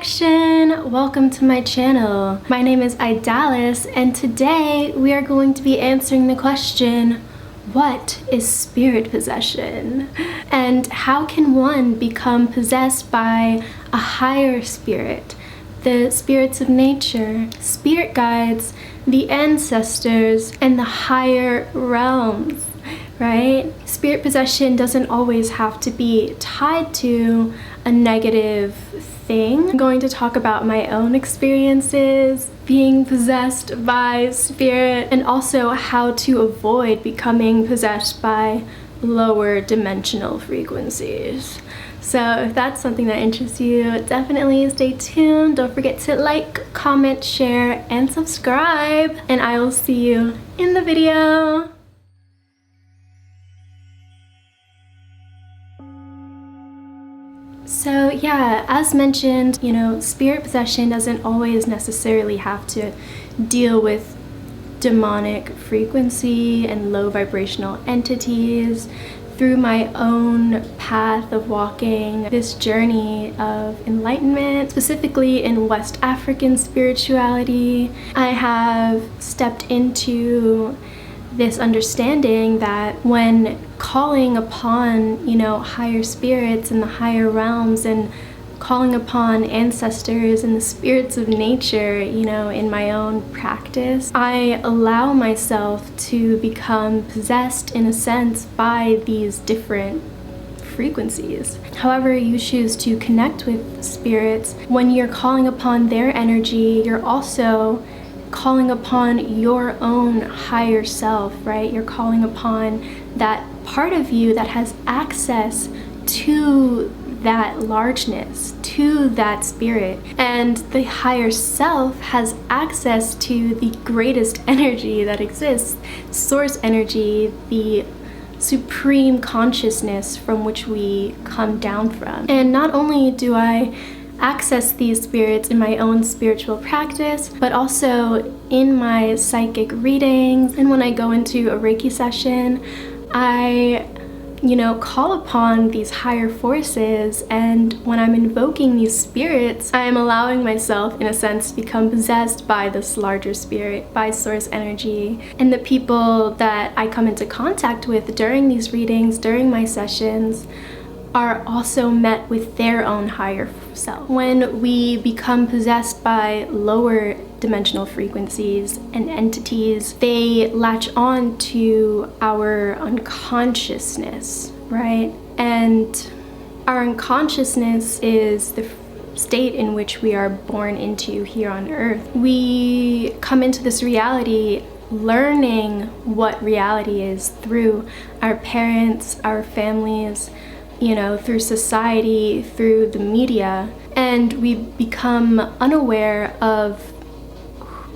connection! Welcome to my channel. My name is Idalis, and today we are going to be answering the question, what is spirit possession? And how can one become possessed by a higher spirit, the spirits of nature, spirit guides, the ancestors, and the higher realms, right? Spirit possession doesn't always have to be tied to a negative thing. I'm going to talk about my own experiences being possessed by spirit, and also how to avoid becoming possessed by lower dimensional frequencies. So if that's something that interests you, definitely stay tuned. Don't forget to like, comment, share, and subscribe. And I will see you in the video. So yeah, as mentioned, spirit possession doesn't always necessarily have to deal with demonic frequency and low vibrational entities. Through my own path of walking this journey of enlightenment, specifically in West African spirituality, I have stepped into this understanding that when calling upon, higher spirits in the higher realms, and calling upon ancestors and the spirits of nature, in my own practice, I allow myself to become possessed, in a sense, by these different frequencies. However you choose to connect with spirits, when you're calling upon their energy, you're also calling upon your own higher self, right? You're calling upon that part of you that has access to that largeness, to that spirit. And the higher self has access to the greatest energy that exists, source energy, the supreme consciousness from which we come down from. And not only do I access these spirits in my own spiritual practice, but also in my psychic readings, and when I go into a Reiki session, I call upon these higher forces, and when I'm invoking these spirits, I am allowing myself, in a sense, to become possessed by this larger spirit, by source energy. And the people that I come into contact with during these readings, during my sessions, are also met with their own higher self. When we become possessed by lower dimensional frequencies and entities, they latch on to our unconsciousness, right? And our unconsciousness is the state in which we are born into here on earth. We come into this reality learning what reality is through our parents, our families, through society, through the media, and we become unaware of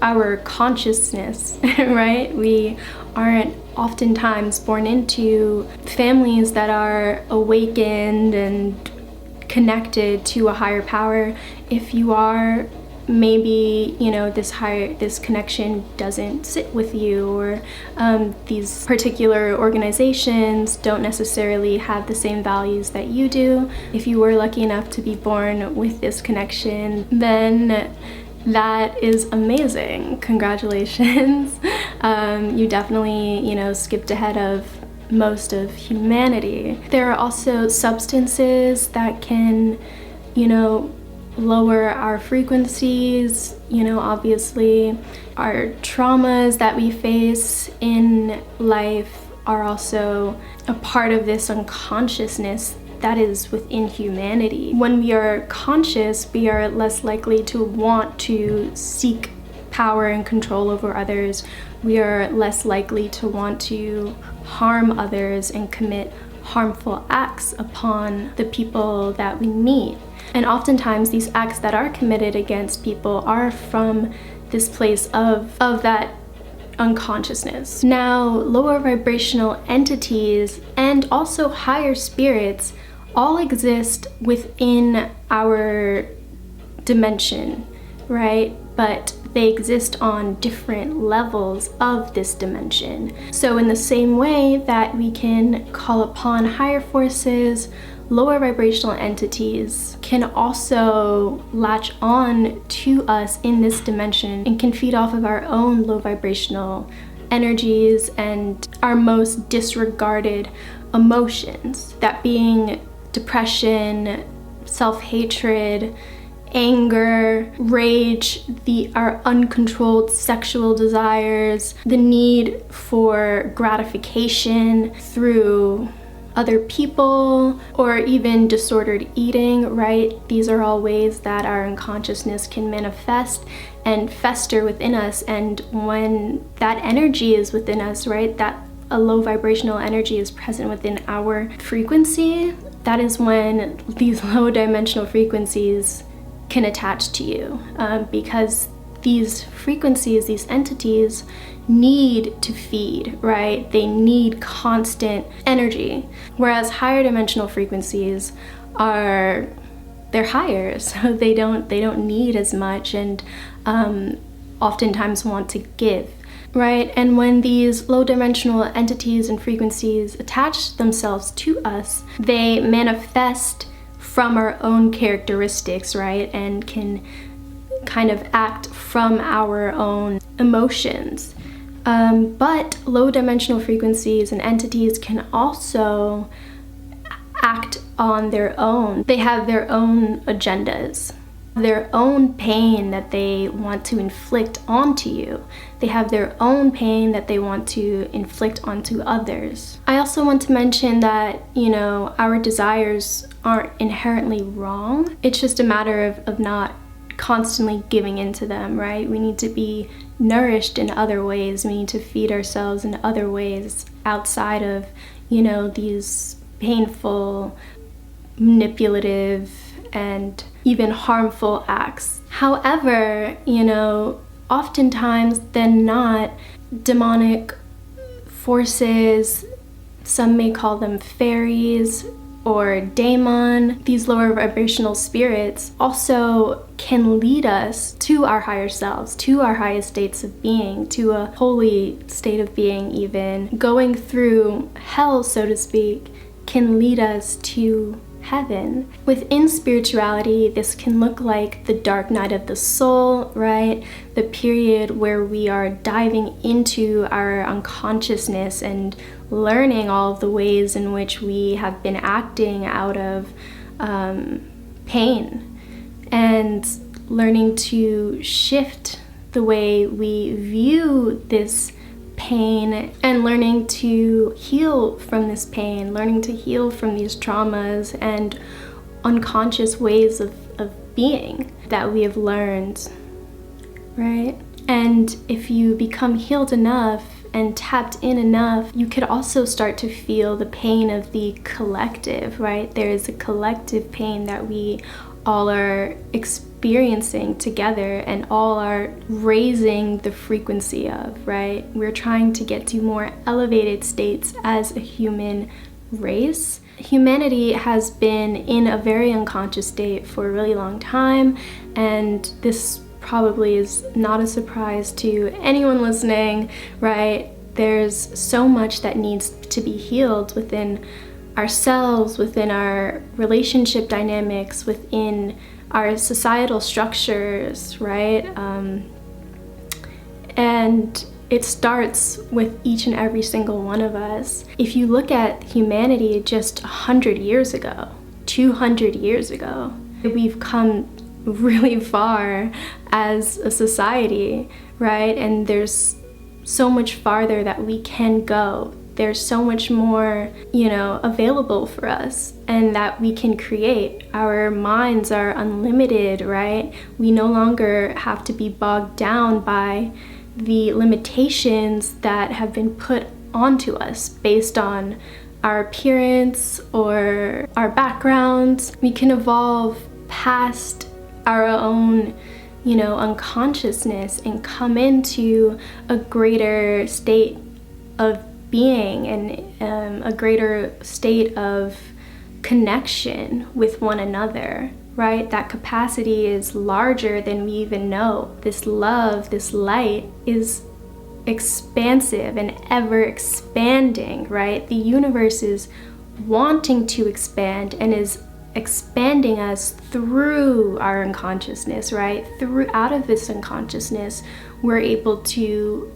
our consciousness, right? We aren't oftentimes born into families that are awakened and connected to a higher power. If you are, maybe this connection doesn't sit with you, or these particular organizations don't necessarily have the same values that you do. If you were lucky enough to be born with this connection, then that is amazing. Congratulations. You definitely skipped ahead of most of humanity. There are also substances that can lower our frequencies, obviously. Our traumas that we face in life are also a part of this unconsciousness that is within humanity. When we are conscious, we are less likely to want to seek power and control over others. We are less likely to want to harm others and commit harmful acts upon the people that we meet. And oftentimes these acts that are committed against people are from this place of that unconsciousness. Now, lower vibrational entities and also higher spirits all exist within our dimension, right? But they exist on different levels of this dimension. So in the same way that we can call upon higher forces, lower vibrational entities can also latch on to us in this dimension and can feed off of our own low vibrational energies and our most disregarded emotions, that being depression, self-hatred, anger, rage, our uncontrolled sexual desires, the need for gratification through other people, or even disordered eating, right? These are all ways that our unconsciousness can manifest and fester within us. And when that energy is within us, right, that a low vibrational energy is present within our frequency, that is when these low dimensional frequencies can attach to you, because these frequencies, these entities need to feed, right? They need constant energy, whereas higher dimensional frequencies they're higher, so they don't need as much, and oftentimes want to give, right? And when these low dimensional entities and frequencies attach themselves to us, they manifest from our own characteristics, right? And can kind of act from our own emotions. But low dimensional frequencies and entities can also act on their own. They have their own agendas, their own pain that they want to inflict onto you. They have their own pain that they want to inflict onto others. I also want to mention that, our desires aren't inherently wrong. It's just a matter of not constantly giving into them, right? We need to be nourished in other ways. We need to feed ourselves in other ways outside of, these painful, manipulative, and even harmful acts. However, oftentimes than not, demonic forces, some may call them fairies or daemon, these lower vibrational spirits also can lead us to our higher selves, to our highest states of being, to a holy state of being even. Going through hell, so to speak, can lead us to heaven. Within spirituality, this can look like the dark night of the soul, right? The period where we are diving into our unconsciousness and learning all of the ways in which we have been acting out of pain, and learning to shift the way we view this pain, and learning to heal from this pain, learning to heal from these traumas and unconscious ways of being that we have learned, right? And if you become healed enough and tapped in enough, you could also start to feel the pain of the collective, right? There is a collective pain that we all are experiencing together and all are raising the frequency of, right? We're trying to get to more elevated states as a human race. Humanity has been in a very unconscious state for a really long time, and this probably is not a surprise to anyone listening, right? There's so much that needs to be healed within ourselves, within our relationship dynamics, within our societal structures, right? And it starts with each and every single one of us. If you look at humanity just 100 years ago, 200 years ago, we've come really far as a society, right? And there's so much farther that we can go. There's so much more, available for us and that we can create. Our minds are unlimited, right? We no longer have to be bogged down by the limitations that have been put onto us based on our appearance or our backgrounds. We can evolve past our own, unconsciousness and come into a greater state of being and a greater state of connection with one another, right? That capacity is larger than we even know. This love, this light is expansive and ever expanding, right? The universe is wanting to expand and is expanding us through our unconsciousness, right? Out of this unconsciousness, we're able to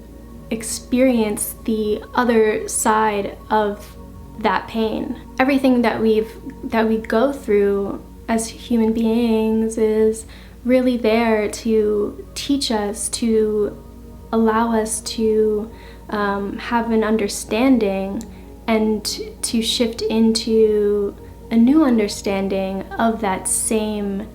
experience the other side of that pain. Everything that we go through as human beings is really there to teach us, to allow us to have an understanding and to shift into a new understanding of that same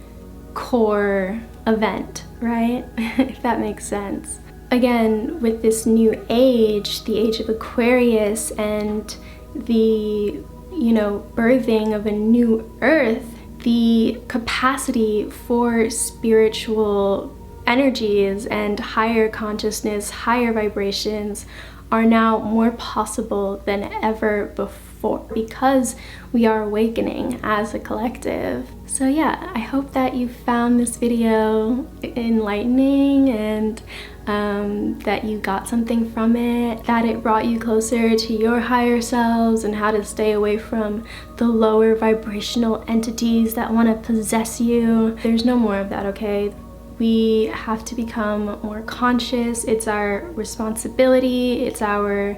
core event, right? If that makes sense. Again, with this new age, the age of Aquarius, and the, birthing of a new earth, the capacity for spiritual energies and higher consciousness, higher vibrations are now more possible than ever before because we are awakening as a collective. So yeah, I hope that you found this video enlightening and that you got something from it, that it brought you closer to your higher selves and how to stay away from the lower vibrational entities that want to possess you. There's no more of that, okay? We have to become more conscious. It's our responsibility, it's our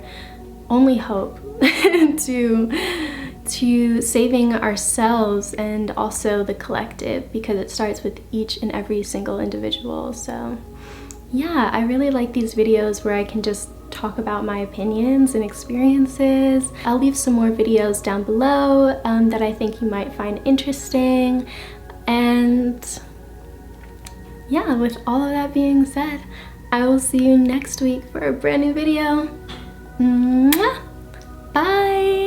only hope to saving ourselves and also the collective, because it starts with each and every single individual. So yeah, I really like these videos where I can just talk about my opinions and experiences. I'll leave some more videos down below that I think you might find interesting. And yeah, with all of that being said, I will see you next week for a brand new video. Mwah! Bye!